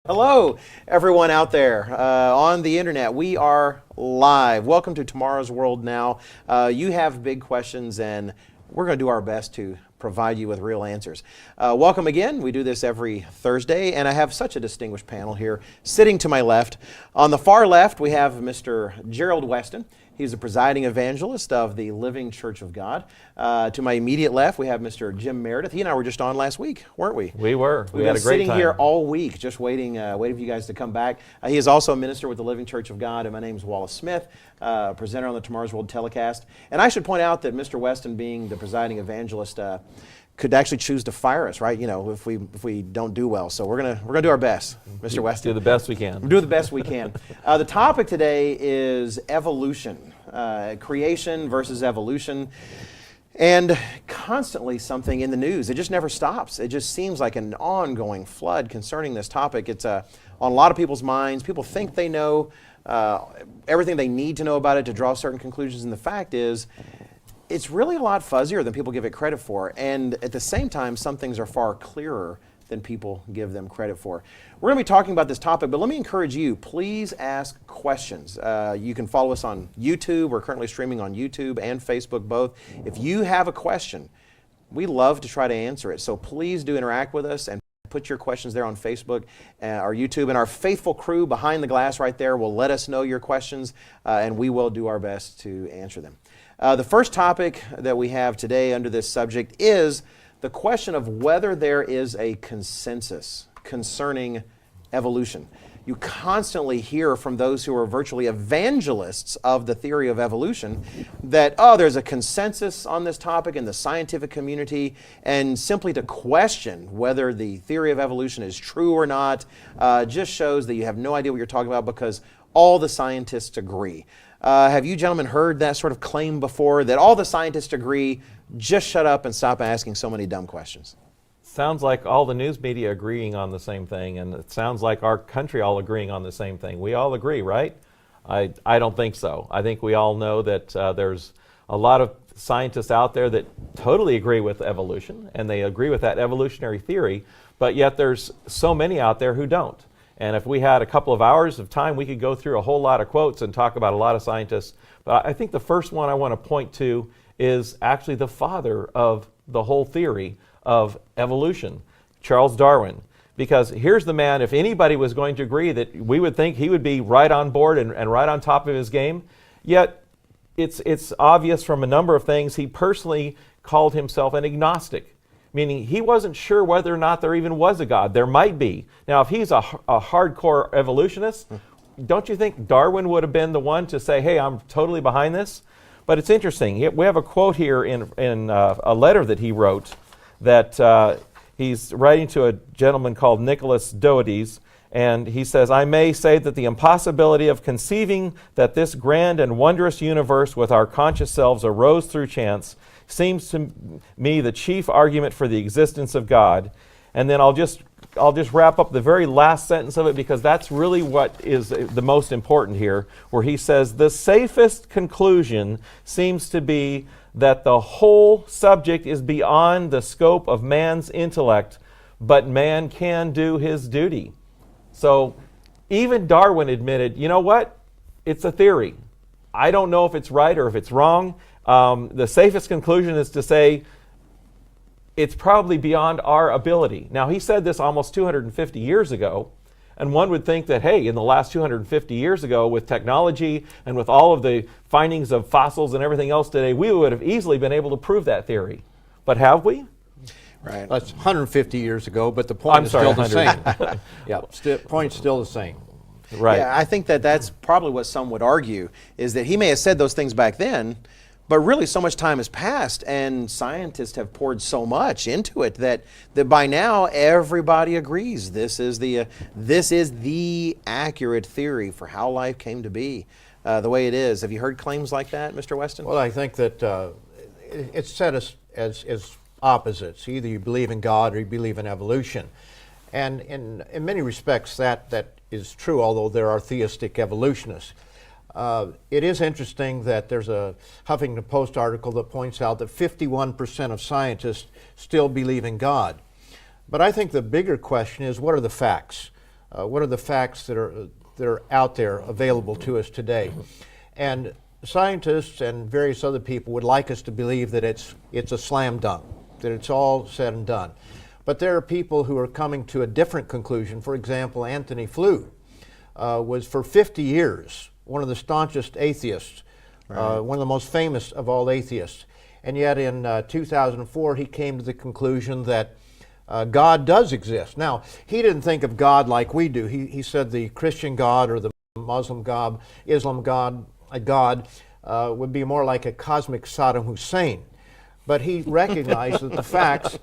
Hello, everyone out there on the internet. We are live. Welcome to Tomorrow's World Now. You have big questions, and we're going to do our best to provide you with real answers. Welcome again. We do this every Thursday, and I have such a distinguished panel here sitting to my left. On the far left, we have Mr. Gerald Weston. He's the presiding evangelist of the Living Church of God. To my immediate left, we have Mr. Jim Meredith. He and I were just on last week, weren't we? We were. We had a great time. We've been sitting here all week, just waiting for you guys to come back. He is also a minister with the Living Church of God, and my name is Wallace Smith, presenter on the Tomorrow's World telecast. And I should point out that Mr. Weston, being the presiding evangelist, could actually choose to fire us, right? You know, if we don't do well. So we're gonna do our best, Mr. Weston. Do the best we can. We'll do the best we can. The topic today is evolution, creation versus evolution, and constantly something in the news. It just never stops. It just seems like an ongoing flood concerning this topic. It's on a lot of people's minds. People think they know everything they need to know about it to draw certain conclusions, and the fact is, it's really a lot fuzzier than people give it credit for, and at the same time, some things are far clearer than people give them credit for. We're going to be talking about this topic, but let me encourage you, please ask questions. You can follow us on YouTube. We're currently streaming on YouTube and Facebook both. If you have a question, we love to try to answer it, so please do interact with us and put your questions there on Facebook or YouTube, and our faithful crew behind the glass right there will let us know your questions, and we will do our best to answer them. The first topic that we have today under this subject is the question of whether there is a consensus concerning evolution. You constantly hear from those who are virtually evangelists of the theory of evolution that, there's a consensus on this topic in the scientific community, and simply to question whether the theory of evolution is true or not just shows that you have no idea what you're talking about, because all the scientists agree. Have you gentlemen heard that sort of claim before, that all the scientists agree? Just shut up and stop asking so many dumb questions. Sounds like all the news media agreeing on the same thing, and it sounds like our country all agreeing on the same thing. We all agree, right? I don't think so. I think we all know that there's a lot of scientists out there that totally agree with evolution, and they agree with that evolutionary theory, but yet there's so many out there who don't. And if we had a couple of hours of time, we could go through a whole lot of quotes and talk about a lot of scientists. But I think the first one I want to point to is actually the father of the whole theory of evolution, Charles Darwin. Because here's the man, if anybody was going to agree, that we would think he would be right on board and right on top of his game. Yet it's obvious from a number of things, he personally called himself an agnostic. Meaning he wasn't sure whether or not there even was a God. There might be. Now, if he's a hardcore evolutionist, don't you think Darwin would have been the one to say, hey, I'm totally behind this? But it's interesting. We have a quote here in a letter that he wrote that he's writing to a gentleman called Nicholas Doides, and he says, I may say that the impossibility of conceiving that this grand and wondrous universe with our conscious selves arose through chance seems to me the chief argument for the existence of God. And then I'll just wrap up the very last sentence of it, because that's really what is the most important here, where he says, the safest conclusion seems to be that the whole subject is beyond the scope of man's intellect, but man can do his duty. So even Darwin admitted, you know what? It's a theory. I don't know if it's right or if it's wrong. The safest conclusion is to say it's probably beyond our ability. Now, he said this almost 250 years ago, and one would think that, hey, in the last 250 years ago, with technology and with all of the findings of fossils and everything else today, we would have easily been able to prove that theory. But have we? Right. That's 150 years ago, but the point is still the same. Yeah, point's still the same. Right. Yeah, I think that's probably what some would argue, is that he may have said those things back then, but really so much time has passed and scientists have poured so much into it that by now everybody agrees this is the accurate theory for how life came to be the way it is. Have you heard claims like that, Mr. Weston? Well, I think that it's set as opposites. Either you believe in God or you believe in evolution. And in many respects that is true, although there are theistic evolutionists. It is interesting that there's a Huffington Post article that points out that 51% of scientists still believe in God. But I think the bigger question is, what are the facts? What are the facts that are out there available to us today? And scientists and various other people would like us to believe that it's a slam dunk, that it's all said and done. But there are people who are coming to a different conclusion. For example, Antony Flew was for 50 years one of the staunchest atheists, one of the most famous of all atheists. And yet in 2004 he came to the conclusion that God does exist. Now, he didn't think of God like we do. He said the Christian God or the Muslim God, Islam God, would be more like a cosmic Saddam Hussein. But he recognized that the facts,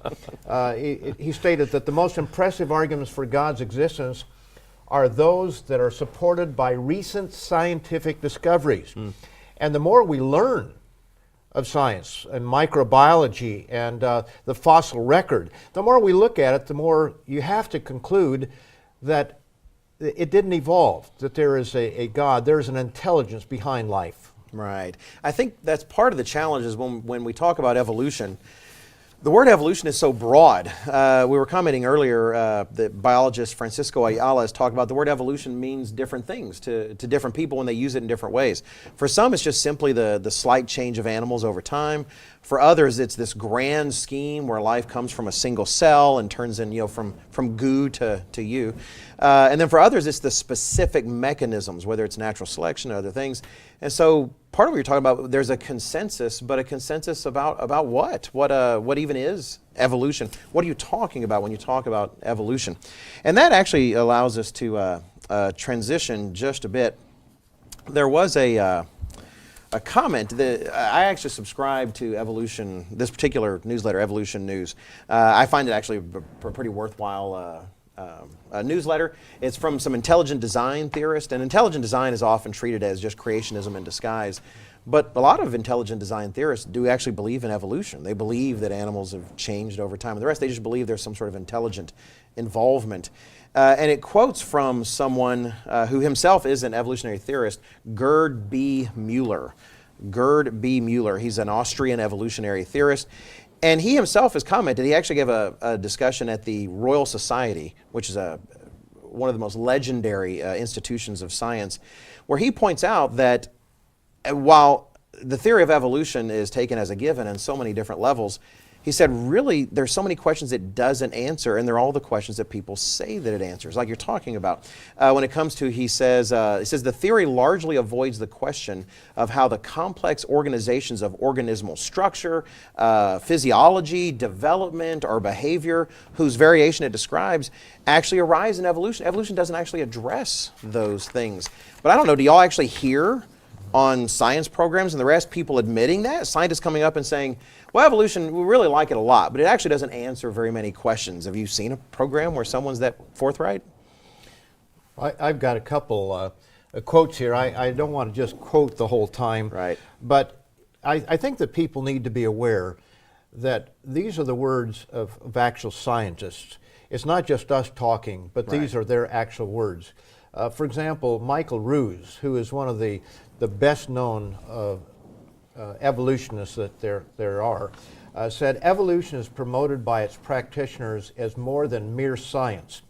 he stated that the most impressive arguments for God's existence are those that are supported by recent scientific discoveries. And the more we learn of science and microbiology and the fossil record, the more we look at it, the more you have to conclude that it didn't evolve, that there is a God, there is an intelligence behind life. Right. I think that's part of the challenge is when we talk about evolution. The word evolution is so broad. We were commenting earlier, the biologist Francisco Ayala has talked about the word evolution means different things to different people when they use it in different ways. For some, it's just simply the slight change of animals over time. For others, it's this grand scheme where life comes from a single cell and turns in, from goo to you. And then for others, it's the specific mechanisms, whether it's natural selection or other things. And so part of what you're talking about, there's a consensus, but a consensus about what? What even is evolution? What are you talking about when you talk about evolution? And that actually allows us to transition just a bit. There was a comment that I actually subscribe to Evolution, this particular newsletter, Evolution News. I find it actually a pretty worthwhile newsletter. It's from some intelligent design theorists, and intelligent design is often treated as just creationism in disguise. But a lot of intelligent design theorists do actually believe in evolution. They believe that animals have changed over time, and the rest, they just believe there's some sort of intelligent involvement. And it quotes from someone who himself is an evolutionary theorist, Gerd B. Mueller. Gerd B. Mueller. He's an Austrian evolutionary theorist. And he himself has commented, he actually gave a discussion at the Royal Society, which is one of the most legendary institutions of science, where he points out that while the theory of evolution is taken as a given in so many different levels, he said, really, there's so many questions it doesn't answer, and they're all the questions that people say that it answers, like you're talking about. When it comes to, he says, the theory largely avoids the question of how the complex organizations of organismal structure, physiology, development, or behavior, whose variation it describes, actually arise in evolution. Evolution doesn't actually address those things. But I don't know, do y'all actually hear on science programs and the rest people admitting that? Scientists coming up and saying, well, evolution, we really like it a lot, but it actually doesn't answer very many questions. Have you seen a program where someone's that forthright? I've got a couple quotes here. I don't want to just quote the whole time. Right. But I think that people need to be aware that these are the words of actual scientists. It's not just us talking, but these are their actual words. For example, Michael Ruse, who is one of the best known evolutionists that there are, said evolution is promoted by its practitioners as more than mere science.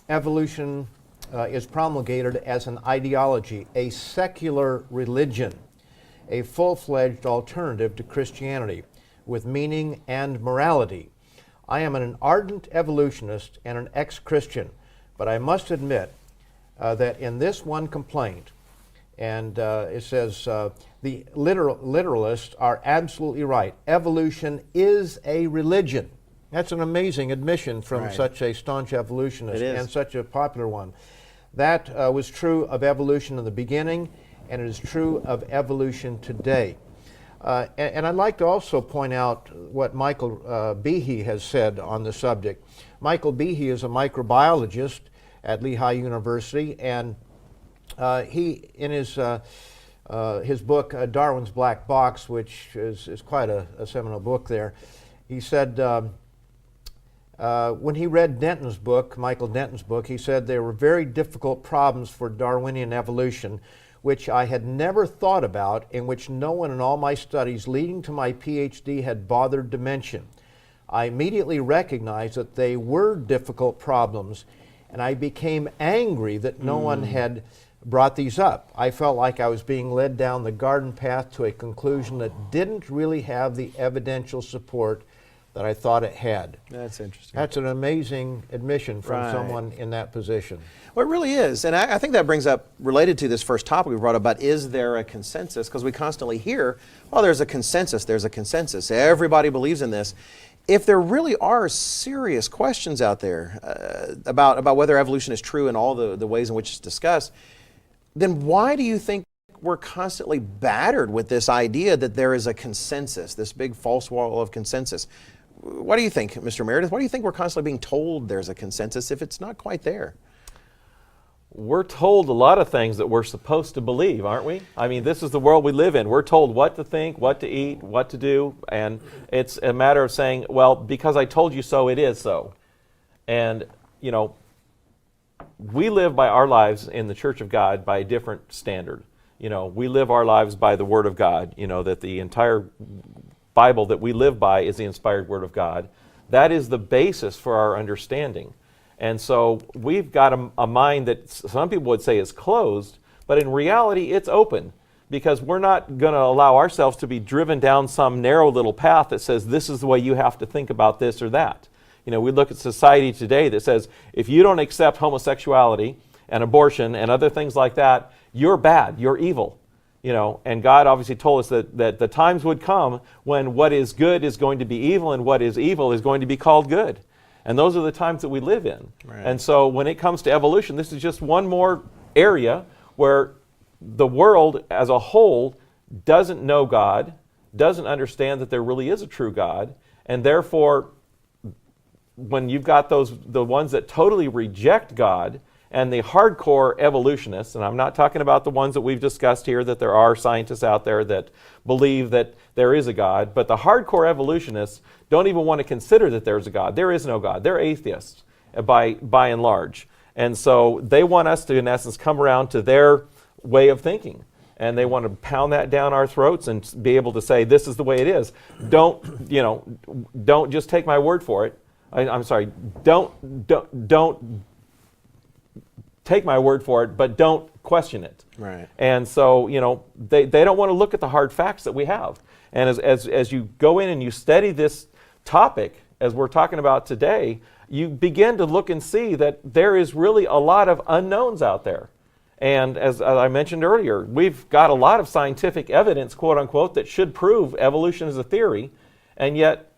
Evolution is promulgated as an ideology, a secular religion, a full-fledged alternative to Christianity with meaning and morality. I am an ardent evolutionist and an ex-Christian, but I must admit that in this one complaint, and it says, the literalists are absolutely right. Evolution is a religion. That's an amazing admission from such a staunch evolutionist and such a popular one. That was true of evolution in the beginning, and it is true of evolution today. And I'd like to also point out what Michael Behe has said on the subject. Michael Behe is a microbiologist at Lehigh University, and he, in his book, Darwin's Black Box, which is quite a seminal book there, he said, when he read Denton's book, Michael Denton's book, he said there were very difficult problems for Darwinian evolution, which I had never thought about, and which no one in all my studies leading to my PhD had bothered to mention. I immediately recognized that they were difficult problems, and I became angry that no one had brought these up. I felt like I was being led down the garden path to a conclusion that didn't really have the evidential support that I thought it had. That's interesting. That's an amazing admission from Right. someone in that position. Well, it really is. And I think that brings up, related to this first topic we brought up about, is there a consensus? Because we constantly hear, oh, there's a consensus, there's a consensus. Everybody believes in this. If there really are serious questions out there about whether evolution is true in all the ways in which it's discussed, then why do you think we're constantly battered with this idea that there is a consensus, this big false wall of consensus? What do you think, Mr. Meredith? Why do you think we're constantly being told there's a consensus if it's not quite there? We're told a lot of things that we're supposed to believe, aren't we? I mean, this is the world we live in. We're told what to think, what to eat, what to do, and it's a matter of saying, well, because I told you so, it is so. And, you know, we live by our lives in the Church of God by a different standard. You know, we live our lives by the Word of God, you know, that the entire Bible that we live by is the inspired Word of God. That is the basis for our understanding. And so we've got a mind that some people would say is closed, but in reality it's open, because we're not going to allow ourselves to be driven down some narrow little path that says this is the way you have to think about this or that. You know, we look at society today that says if you don't accept homosexuality and abortion and other things like that, you're bad, you're evil. You know, and God obviously told us that the times would come when what is good is going to be evil and what is evil is going to be called good. And those are the times that we live in. Right. And so when it comes to evolution, this is just one more area where the world as a whole doesn't know God, doesn't understand that there really is a true God, and therefore when you've got the ones that totally reject God and the hardcore evolutionists, and I'm not talking about the ones that we've discussed here, that there are scientists out there that believe that there is a God, but the hardcore evolutionists don't even want to consider that there's a God. There is no God. They're atheists by and large. And so they want us to, in essence, come around to their way of thinking. And they want to pound that down our throats and be able to say, this is the way it is. Don't just take my word for it. I'm sorry, don't take my word for it, but don't question it. Right. And so, you know, they don't want to look at the hard facts that we have. And as you go in and you study this topic, as we're talking about today, you begin to look and see that there is really a lot of unknowns out there. And as I mentioned earlier, we've got a lot of scientific evidence, quote unquote, that should prove evolution is a theory, and yet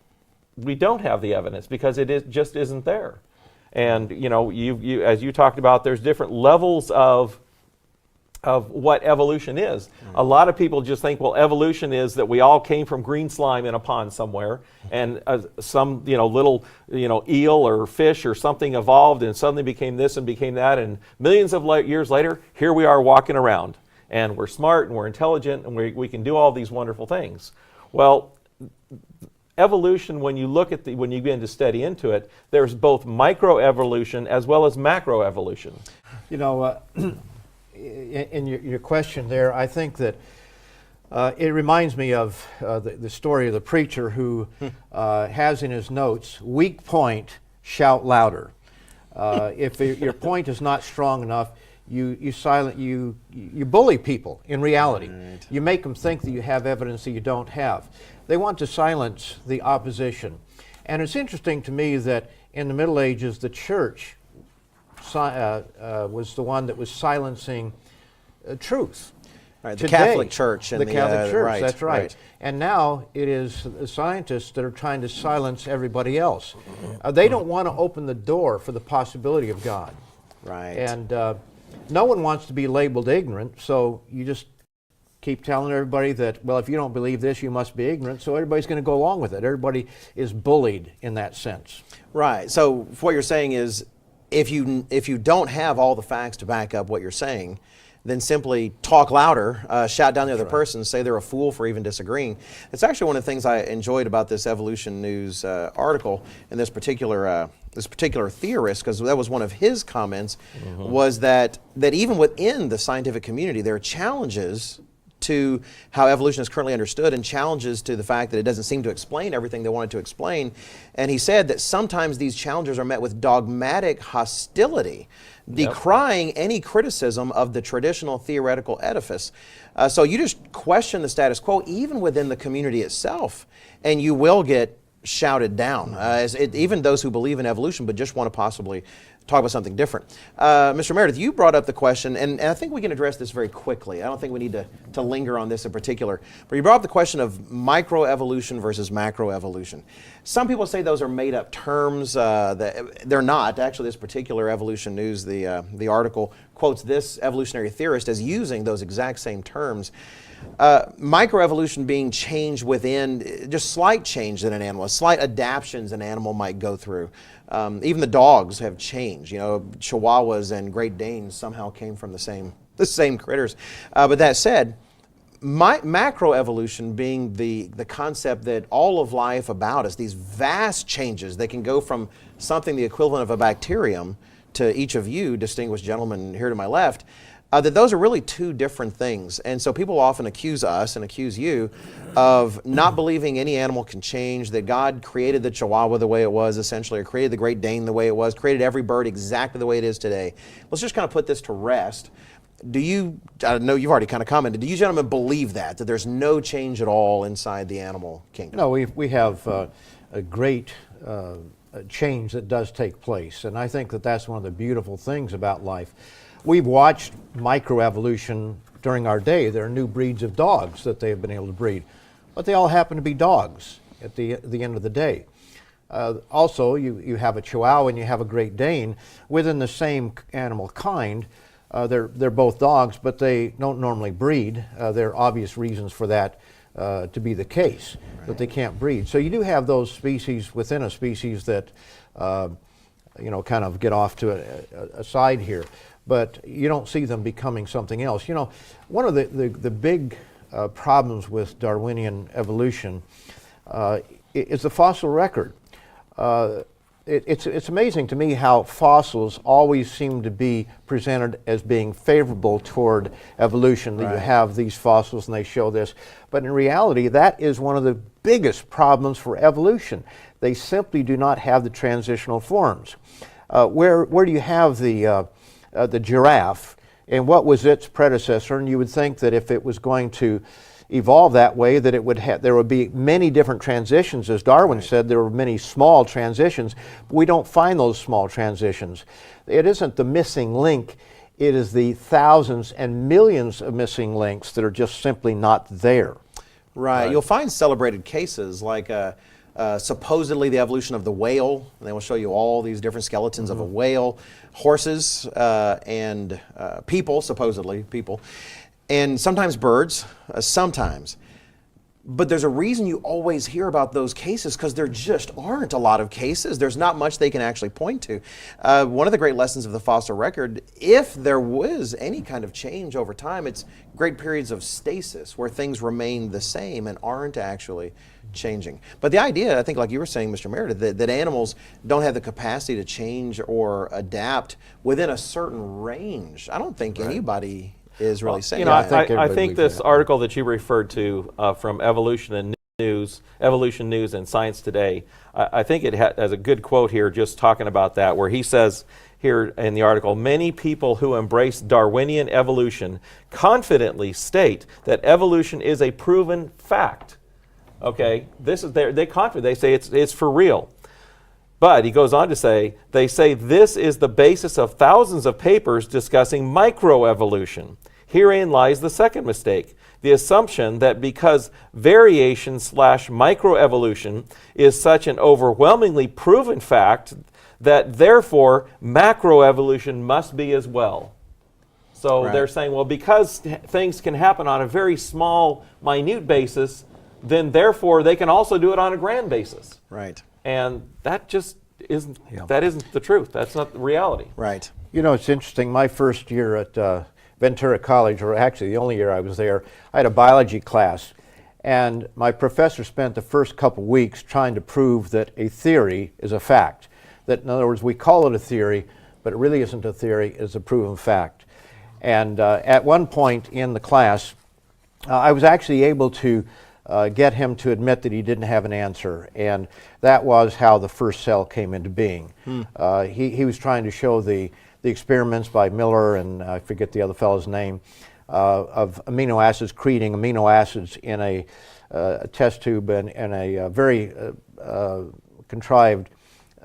we don't have the evidence because it just isn't there. And you know, you as you talked about, there's different levels of what evolution is. A lot of people just think, well, evolution is that we all came from green slime in a pond somewhere, and some little eel or fish or something evolved and suddenly became this and became that, and millions of years later, here we are walking around, and we're smart and we're intelligent and we can do all these wonderful things. Well, evolution, when you begin to study into it, there's both microevolution as well as macroevolution. You know, in your question there, I think that it reminds me of the story of the preacher who has in his notes, weak point, shout louder. If your point is not strong enough, you bully people in reality. Right. You make them think that you have evidence that you don't have. They want to silence the opposition. And it's interesting to me that in the Middle Ages, the church was the one that was silencing truth. Right, the Catholic Church. And the Catholic Church, right, that's right. And now it is the scientists that are trying to silence everybody else. They don't want to open the door for the possibility of God. Right. And no one wants to be labeled ignorant, so you just keep telling everybody that, well, if you don't believe this, you must be ignorant, so everybody's going to go along with it. Everybody is bullied in that sense. Right. So what you're saying is, if you don't have all the facts to back up what you're saying, then simply talk louder, shout down the other person, say they're a fool for even disagreeing. It's actually one of the things I enjoyed about this Evolution News article and this particular theorist, because that was one of his comments, was that even within the scientific community, there are challenges to how evolution is currently understood and challenges to the fact that it doesn't seem to explain everything they wanted to explain. And he said that sometimes these challenges are met with dogmatic hostility, decrying any criticism of the traditional theoretical edifice. So you just question the status quo, even within the community itself, and you will get shouted down. Even those who believe in evolution but just want to possibly talk about something different. Mr. Meredith, you brought up the question, and I think we can address this very quickly. I don't think we need to linger on this in particular. But you brought up the question of microevolution versus macroevolution. Some people say those are made-up terms. They're not. Actually, this particular Evolution News, the article, quotes this evolutionary theorist as using those exact same terms. Microevolution being change within, just slight change in an animal, slight adaptations an animal might go through. Even the dogs have changed. You know, Chihuahuas and Great Danes somehow came from the same critters. But that said, macroevolution being the concept that all of life about us, these vast changes, they can go from something the equivalent of a bacterium to each of you, distinguished gentlemen here to my left, that those are really two different things. And so people often accuse us and accuse you of not believing any animal can change, that God created the Chihuahua the way it was essentially, or created the Great Dane the way it was, created every bird exactly the way it is today. Let's just kind of put this to rest. Do you, I know you've already kind of commented, do you gentlemen believe that there's no change at all inside the animal kingdom? No, we have a great change that does take place, and I think that that's one of the beautiful things about life. We've watched microevolution during our day. There are new breeds of dogs that they have been able to breed, but they all happen to be dogs at the end of the day. Also, you have a Chihuahua and you have a Great Dane within the same animal kind. They're both dogs, but they don't normally breed. There are obvious reasons for that to be the case, that they can't breed. So you do have those species within a species that kind of get off to a side here, but you don't see them becoming something else. You know, one of the big problems with Darwinian evolution is the fossil record. It's amazing to me how fossils always seem to be presented as being favorable toward evolution, that you have these fossils and they show this. But in reality, that is one of the biggest problems for evolution. They simply do not have the transitional forms. Where do you have the giraffe, and what was its predecessor? And you would think that if it was going to evolve that way, that there would be many different transitions. As Darwin said, there were many small transitions, but we don't find those small transitions. It isn't the missing link, it is the thousands and millions of missing links that are just simply not there. Right. You'll find celebrated cases like supposedly the evolution of the whale. They will show you all these different skeletons of a whale, horses, and people, supposedly people. And sometimes birds, sometimes. But there's a reason you always hear about those cases, because there just aren't a lot of cases. There's not much they can actually point to. One of the great lessons of the fossil record, if there was any kind of change over time, it's great periods of stasis where things remain the same and aren't actually changing. But the idea, I think, like you were saying, Mr. Meredith, that animals don't have the capacity to change or adapt within a certain range, I don't think anybody is really saying. You know, that. I think this article that you referred to from Evolution News and Science Today, I think it has a good quote here just talking about that, where he says here in the article, many people who embrace Darwinian evolution confidently state that evolution is a proven fact. Okay, this is they say it's for real. But he goes on to say, they say this is the basis of thousands of papers discussing microevolution. Herein lies the second mistake, the assumption that because variation/microevolution is such an overwhelmingly proven fact, that therefore macroevolution must be as well. So they're saying, well, because things can happen on a very small, minute basis, then therefore they can also do it on a grand basis. Right. And that just isn't, that isn't the truth. That's not the reality. Right. You know, it's interesting. My first year at Ventura College, or actually the only year I was there, I had a biology class. And my professor spent the first couple weeks trying to prove that a theory is a fact. That, in other words, we call it a theory, but it really isn't a theory, it's a proven fact. And at one point in the class, I was actually able to get him to admit that he didn't have an answer, and that was how the first cell came into being. He was trying to show the experiments by Miller, and I forget the other fellow's name, of amino acids, creating amino acids in a test tube and in a very contrived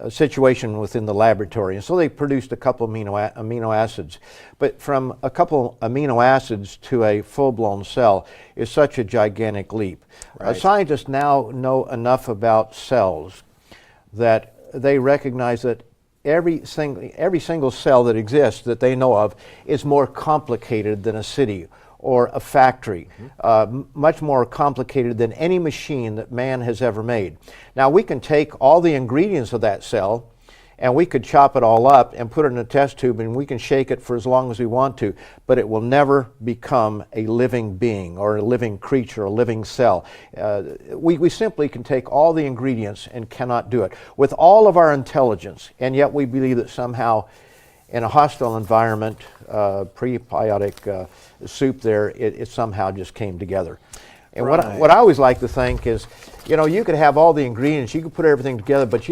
situation within the laboratory. And so they produced a couple of amino acids. But from a couple amino acids to a full-blown cell is such a gigantic leap. Right. Scientists now know enough about cells that they recognize that every single cell that exists that they know of is more complicated than a city or a factory, much more complicated than any machine that man has ever made. Now we can take all the ingredients of that cell and we could chop it all up and put it in a test tube and we can shake it for as long as we want to, but it will never become a living being or a living creature, a living cell. We simply can take all the ingredients and cannot do it. With all of our intelligence, and yet we believe that somehow in a hostile environment, prebiotic soup there, it somehow just came together. And Right. what I always like to think is, you know, you could have all the ingredients, you could put everything together, but if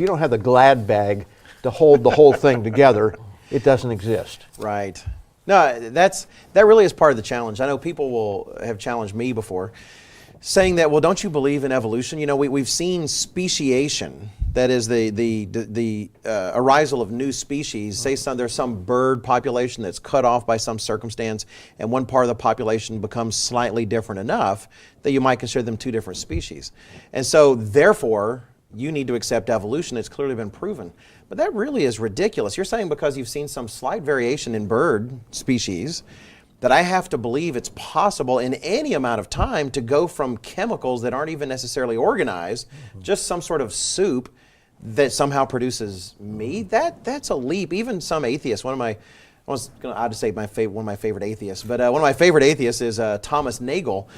you don't have the Glad bag to hold the whole thing together, it doesn't exist. Right. No, that really is part of the challenge. I know people will have challenged me before, saying that, well, don't you believe in evolution? You know, we've seen speciation, that is the arisal of new species. Say there's some bird population that's cut off by some circumstance, and one part of the population becomes slightly different enough that you might consider them two different species. And so, therefore, you need to accept evolution. It's clearly been proven. But that really is ridiculous. You're saying because you've seen some slight variation in bird species, that I have to believe it's possible in any amount of time to go from chemicals that aren't even necessarily organized, just some sort of soup that somehow produces meat. That's a leap. Even some atheists, I was going to say one of my favorite atheists, but one of my favorite atheists is Thomas Nagel,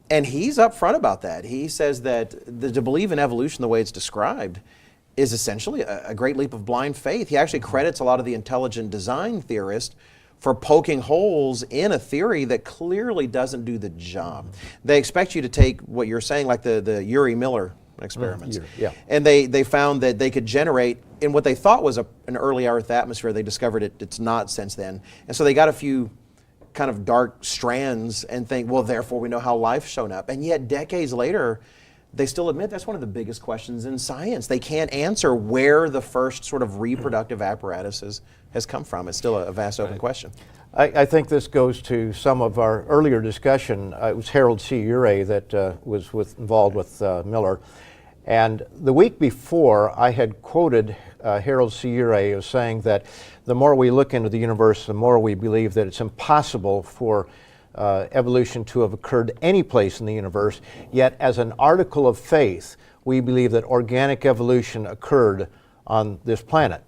and he's upfront about that. He says that to believe in evolution the way it's described is essentially a great leap of blind faith. He actually credits a lot of the intelligent design theorists for poking holes in a theory that clearly doesn't do the job. They expect you to take what you're saying, like the Urey Miller experiments. Yeah. And they found that they could generate, in what they thought was an early Earth atmosphere, they discovered it's not since then. And so they got a few kind of dark strands and think, well, therefore we know how life's shown up. And yet decades later, they still admit that's one of the biggest questions in science. They can't answer where the first sort of reproductive apparatus has come from. It's still a vast open question. I think this goes to some of our earlier discussion. It was Harold C. Urey that was involved with Miller. And the week before, I had quoted Harold C. Urey as saying that the more we look into the universe, the more we believe that it's impossible for evolution to have occurred any place in the universe. Yet, as an article of faith, we believe that organic evolution occurred on this planet.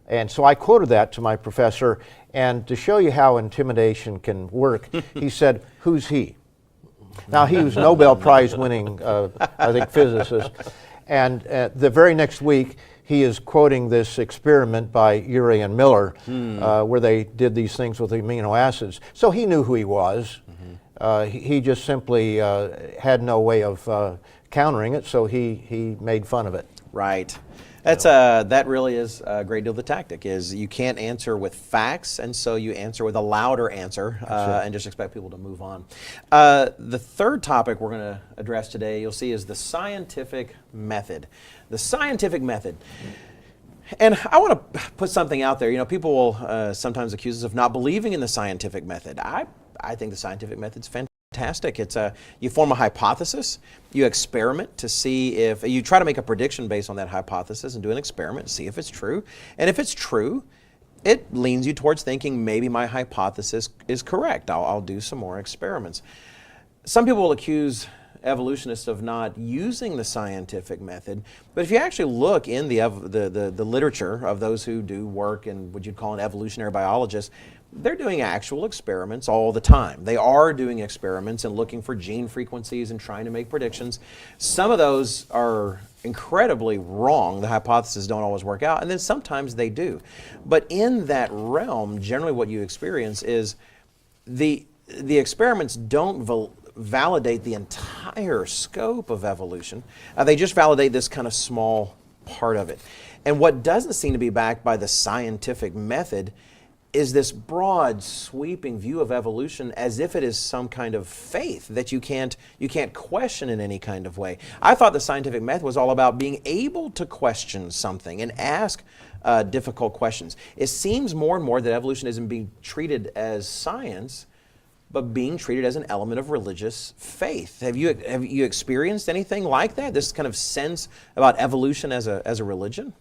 And so I quoted that to my professor, and to show you how intimidation can work, he said, "Who's he?" Now, he was Nobel Prize winning, I think, physicist. And the very next week, he is quoting this experiment by Urey and Miller, where they did these things with amino acids. So he knew who he was. He just simply had no way of countering it, so he made fun of it. Right. That really is a great deal of the tactic, is you can't answer with facts, and so you answer with a louder answer and just expect people to move on. The third topic we're going to address today, you'll see, is the scientific method. The scientific method. And I want to put something out there. You know, people will sometimes accuse us of not believing in the scientific method. I think the scientific method's fantastic. It's you form a hypothesis, you experiment to see if you try to make a prediction based on that hypothesis and do an experiment, see if it's true. And if it's true, it leans you towards thinking maybe my hypothesis is correct. I'll do some more experiments. Some people will accuse evolutionists of not using the scientific method, but if you actually look in the literature of those who do work in what you'd call an evolutionary biologist, they're doing actual experiments all the time. They are doing experiments and looking for gene frequencies and trying to make predictions. Some of those are incredibly wrong. The hypotheses don't always work out, and then sometimes they do. But in that realm, generally what you experience is the experiments don't validate the entire scope of evolution. They just validate this kind of small part of it. And what doesn't seem to be backed by the scientific method is this broad, sweeping view of evolution as if it is some kind of faith that you can't question in any kind of way. I thought the scientific method was all about being able to question something and ask difficult questions. It seems more and more that evolution isn't being treated as science, but being treated as an element of religious faith. Have you experienced anything like that? This kind of sense about evolution as a religion?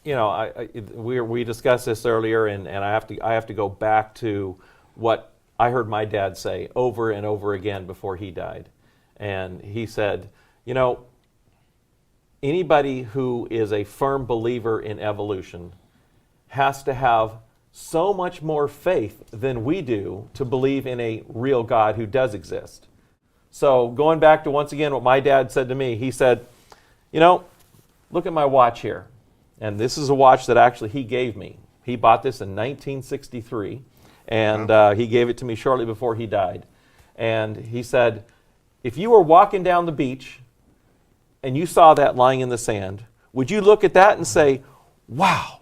We discussed this earlier, and I have to go back to what I heard my dad say over and over again before he died. And he said, anybody who is a firm believer in evolution has to have so much more faith than we do to believe in a real God who does exist. So going back to, once again, what my dad said to me, he said, look at my watch here. And this is a watch that actually he gave me. He bought this in 1963, and he gave it to me shortly before he died. And he said, if you were walking down the beach and you saw that lying in the sand, would you look at that and say, wow,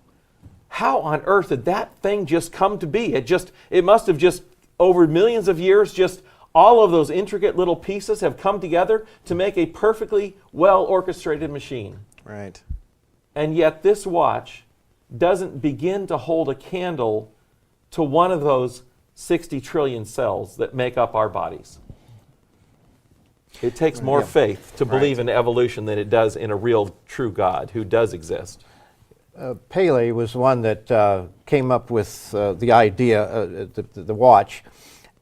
how on earth did that thing just come to be? It must have just, over millions of years, just all of those intricate little pieces have come together to make a perfectly well-orchestrated machine. Right. And yet this watch doesn't begin to hold a candle to one of those 60 trillion cells that make up our bodies. It takes more faith to believe in evolution than it does in a real, true God who does exist. Paley was one that came up with the idea, the watch.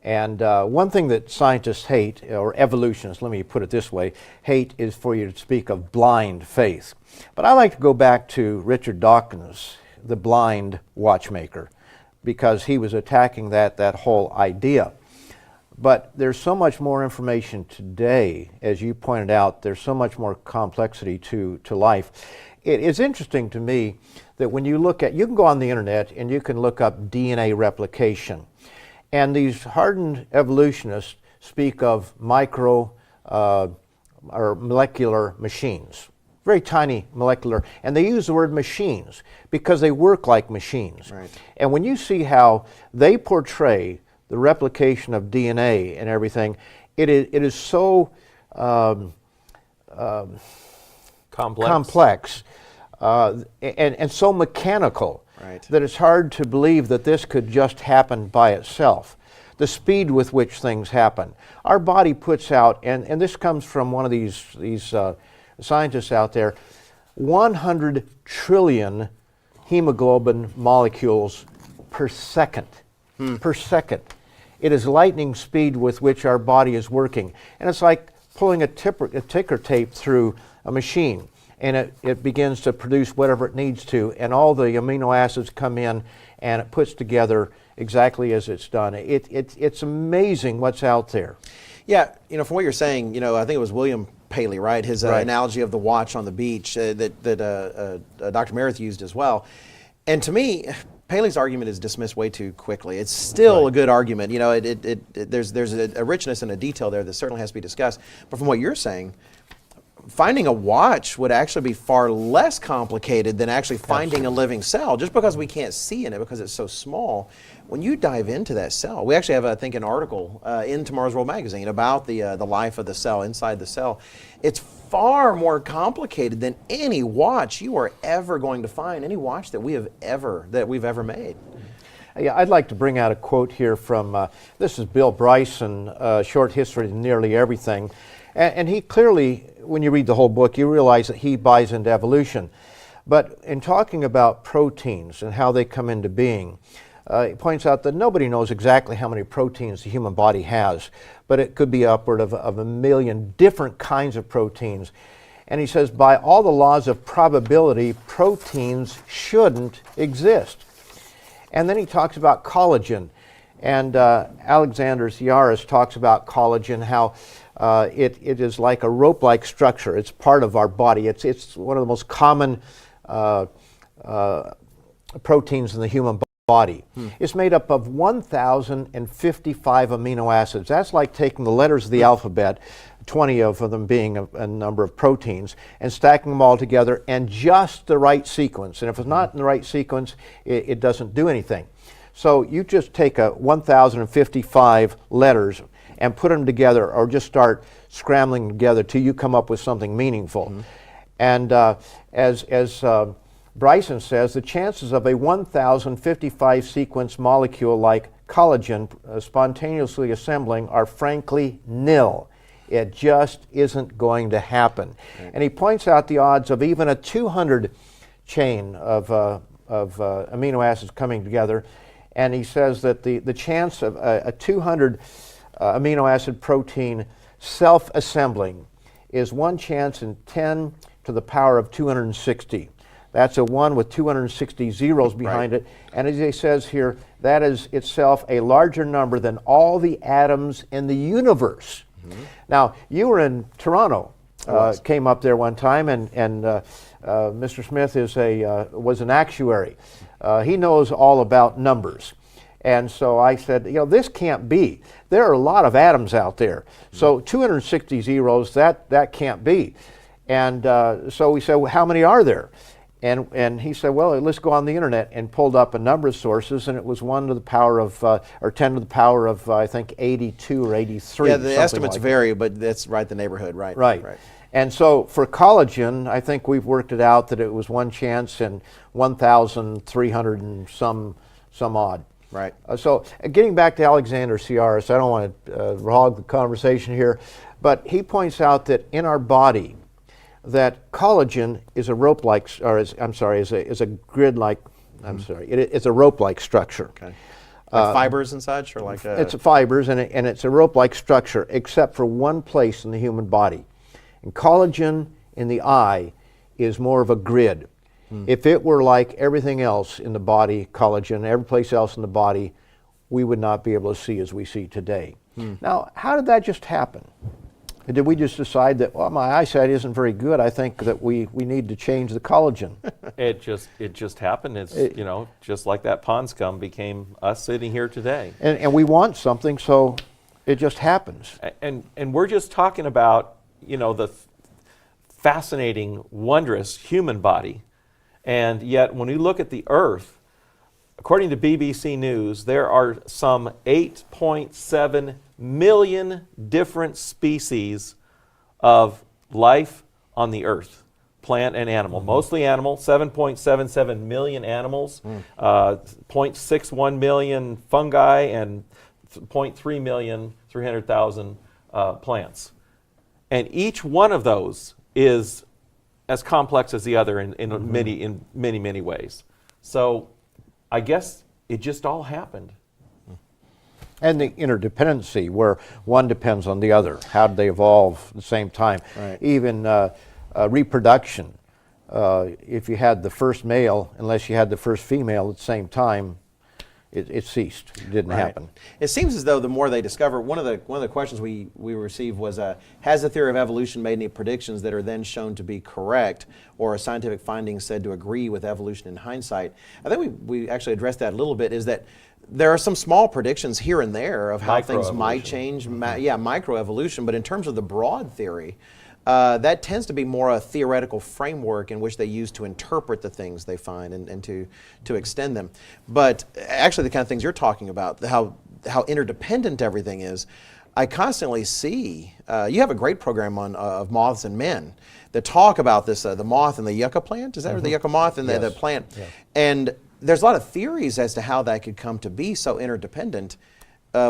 And one thing that scientists hate, or evolutionists, let me put it this way, hate is for you to speak of blind faith. But I like to go back to Richard Dawkins, the blind watchmaker, because he was attacking that whole idea. But there's so much more information today, as you pointed out, there's so much more complexity to life. It is interesting to me that when you look at, you can go on the internet and you can look up DNA replication. And these hardened evolutionists speak of micro or molecular machines, very tiny molecular, and they use the word machines because they work like machines. Right. And when you see how they portray the replication of DNA and everything, it is so complex and so mechanical. Right. That it's hard to believe that this could just happen by itself. The speed with which things happen. Our body puts out, and this comes from one of these scientists out there, 100 trillion hemoglobin molecules per second. Per second. It is lightning speed with which our body is working. And it's like pulling a ticker tape through a machine. And it begins to produce whatever it needs to, and all the amino acids come in, and it puts together exactly as it's done. It's amazing what's out there. Yeah, from what you're saying, I think it was William Paley, right? His analogy of the watch on the beach that Dr. Meredith used as well. And to me, Paley's argument is dismissed way too quickly. It's still a good argument. There's a richness and a detail there that certainly has to be discussed. But from what you're saying, finding a watch would actually be far less complicated than actually finding a living cell, just because we can't see in it because it's so small. When you dive into that cell, we actually have, I think, an article in Tomorrow's World Magazine about the life of the cell, inside the cell. It's far more complicated than any watch you are ever going to find, any watch that we've ever made. Yeah, I'd like to bring out a quote here from, this is Bill Bryson, Short History of Nearly Everything. And he clearly, when you read the whole book, you realize that he buys into evolution. But in talking about proteins and how they come into being, he points out that nobody knows exactly how many proteins the human body has, but it could be upward of 1 million different kinds of proteins. And he says, by all the laws of probability, proteins shouldn't exist. And then he talks about collagen. And Alexander Tsiaris talks about collagen, how it is like a rope-like structure. It's part of our body. It's one of the most common proteins in the human body. body. It's made up of 1,055 amino acids. That's like taking the letters of the alphabet, 20 of them being a number of proteins, and stacking them all together in just the right sequence. And if it's not in the right sequence, it doesn't do anything. So you just take 1,055 letters and put them together, or just start scrambling together till you come up with something meaningful. And as Bryson says, the chances of a 1,055 sequence molecule like collagen spontaneously assembling are frankly nil. It just isn't going to happen. And he points out the odds of even a 200 chain of amino acids coming together, and he says that the chance of a 200 amino acid protein self-assembling is 1 chance in 10 to the power of 260. That's a 1 with 260 zeros behind it. And as he says here, that is itself a larger number than all the atoms in the universe. Now, you were in Toronto, came up there one time, and Mr. Smith was an actuary. He knows all about numbers. And so I said, this can't be. There are a lot of atoms out there. So 260 zeros, that can't be. And so we said, well, how many are there? And he said, well, let's go on the internet, and pulled up a number of sources, and it was 1 to the power of, or 10 to the power of, I think, 82 or 83. Yeah, the estimates vary, but that's right the neighborhood, right? Right. And so for collagen, I think we've worked it out that it was 1 chance in 1,300 and some odd. Right. So getting back to Alexander Tsiaris, I don't want to hog the conversation here, but he points out that in our body, that collagen is a rope-like, or is a grid-like. It's a rope-like structure. Okay. Like fibers and such, or like it's fibers, and it's a rope-like structure, except for one place in the human body. And collagen in the eye is more of a grid. If it were like everything else in the body, collagen, every place else in the body, we would not be able to see as we see today. Now, how did that just happen? Did we just decide that, well, my eyesight isn't very good, I think that we need to change the collagen? It just happened. It's just like that pond scum became us sitting here today. And we want something, so it just happens. And we're just talking about the fascinating, wondrous human body, and yet when we look at the Earth, according to BBC News, there are some 8.7 million different species of life on the Earth, plant and animal. Mostly animal, 7.77 million animals, 0.61 million fungi, and 0.3 million, 300,000 plants. And each one of those is as complex as the other in many ways. So I guess it just all happened. And the interdependency, where one depends on the other. How did they evolve at the same time? Right. Even reproduction. If you had the first male, unless you had the first female at the same time, it ceased. It didn't happen. It seems as though the more they discover, one of the questions we received was, has the theory of evolution made any predictions that are then shown to be correct, or are scientific findings said to agree with evolution in hindsight? I think we actually addressed that a little bit, is that there are some small predictions here and there of how things might change, microevolution, but in terms of the broad theory, that tends to be more a theoretical framework in which they use to interpret the things they find and to extend them. But actually the kind of things you're talking about, how interdependent everything is, I constantly see, you have a great program on of moths and men that talk about this, the moth and the yucca plant, is that, or the yucca moth and the plant? Yeah. And there's a lot of theories as to how that could come to be so interdependent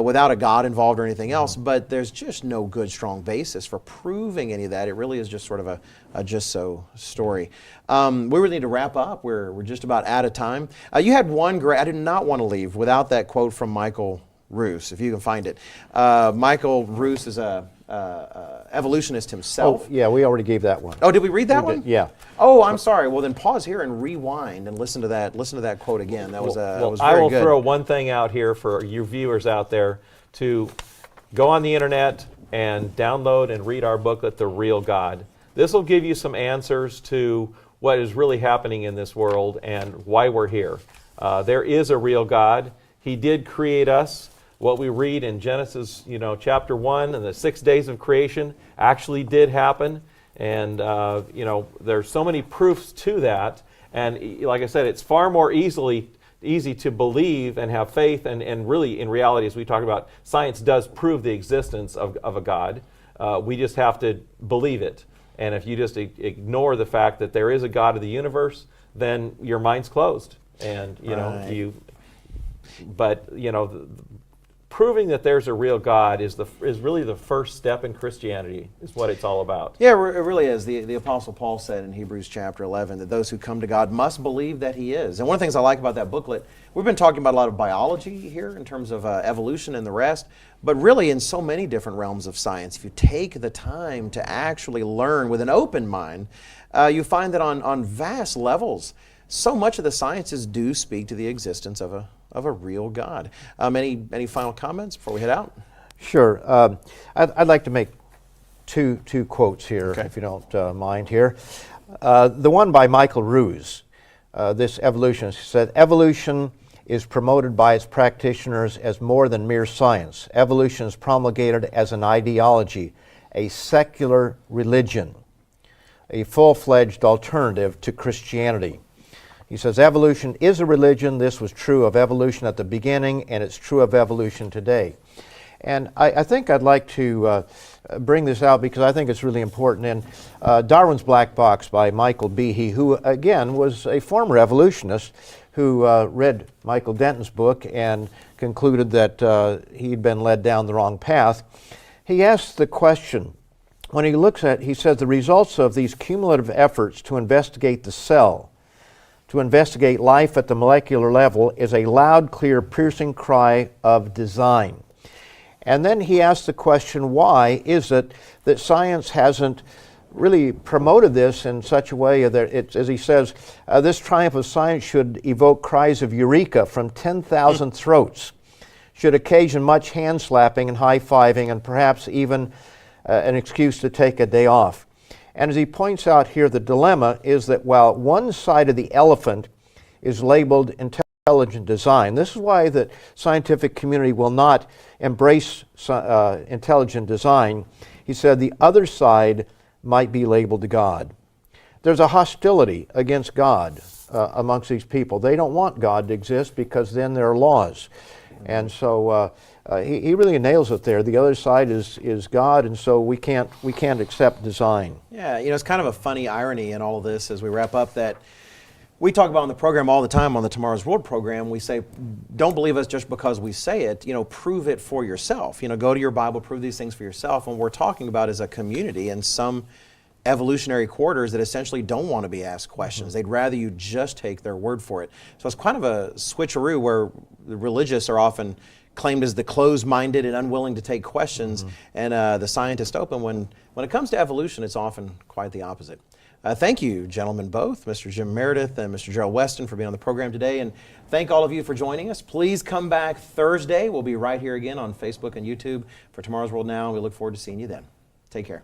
without a God involved or anything else, but there's just no good, strong basis for proving any of that. It really is just sort of a just so story. We really need to wrap up. We're just about out of time. You had one great, I did not want to leave without that quote from Michael Ruse, if you can find it. Michael Ruse is a evolutionist himself. Oh, yeah, we already gave that one. Oh, did we read that one? Yeah. Oh, I'm sorry. Well, then pause here and rewind and listen to that quote again. That was very good. I will throw one thing out here for your viewers out there to go on the internet and download and read our booklet, The Real God. This will give you some answers to what is really happening in this world and why we're here. There is a real God. He did create us. What we read in Genesis, chapter 1 and the 6 days of creation actually did happen. And, there's so many proofs to that. And like I said, it's far more easy to believe and have faith. And really, in reality, as we talk about, science does prove the existence of a God. We just have to believe it. And if you just ignore the fact that there is a God of the universe, then your mind's closed. And, Right. proving that there's a real God is really the first step in Christianity, is what it's all about. Yeah, it really is. The Apostle Paul said in Hebrews chapter 11 that those who come to God must believe that He is. And one of the things I like about that booklet, we've been talking about a lot of biology here in terms of evolution and the rest, but really in so many different realms of science, if you take the time to actually learn with an open mind, you find that on vast levels, so much of the sciences do speak to the existence of a real God. Any final comments before we head out? Sure. I'd like to make two quotes here, Okay. if you don't mind here. The one by Michael Ruse, this evolutionist, said, "Evolution is promoted by its practitioners as more than mere science. Evolution is promulgated as an ideology, a secular religion, a full-fledged alternative to Christianity." He says, "Evolution is a religion. This was true of evolution at the beginning, and it's true of evolution today." And I think I'd like to bring this out because I think it's really important. In Darwin's Black Box by Michael Behe, who again was a former evolutionist who read Michael Denton's book and concluded that he'd been led down the wrong path, he asks the question, when he looks at, he says, the results of these cumulative efforts to investigate the cell, to investigate life at the molecular level, is a loud, clear, piercing cry of design. And then he asks the question, why is it that science hasn't really promoted this in such a way that it's, as he says, this triumph of science should evoke cries of eureka from 10,000 throats, should occasion much hand slapping and high-fiving, and perhaps even an excuse to take a day off. And as he points out here, the dilemma is that while one side of the elephant is labeled intelligent design, this is why the scientific community will not embrace intelligent design. He said the other side might be labeled God. There's a hostility against God amongst these people. They don't want God to exist because then there are laws. And so he really nails it there. The other side is God, and so we can't accept design. Yeah, it's kind of a funny irony in all of this as we wrap up that we talk about on the program all the time, on the Tomorrow's World program, we say, don't believe us just because we say it, prove it for yourself. Go to your Bible, prove these things for yourself. And what we're talking about is a community and some evolutionary quarters that essentially don't want to be asked questions. They'd rather you just take their word for it. So it's kind of a switcheroo where the religious are often claimed as the closed-minded and unwilling to take questions, and the scientist open. When it comes to evolution, it's often quite the opposite. Thank you, gentlemen, both, Mr. Jim Meredith and Mr. Gerald Weston, for being on the program today, and thank all of you for joining us. Please come back Thursday. We'll be right here again on Facebook and YouTube for Tomorrow's World Now, and we look forward to seeing you then. Take care.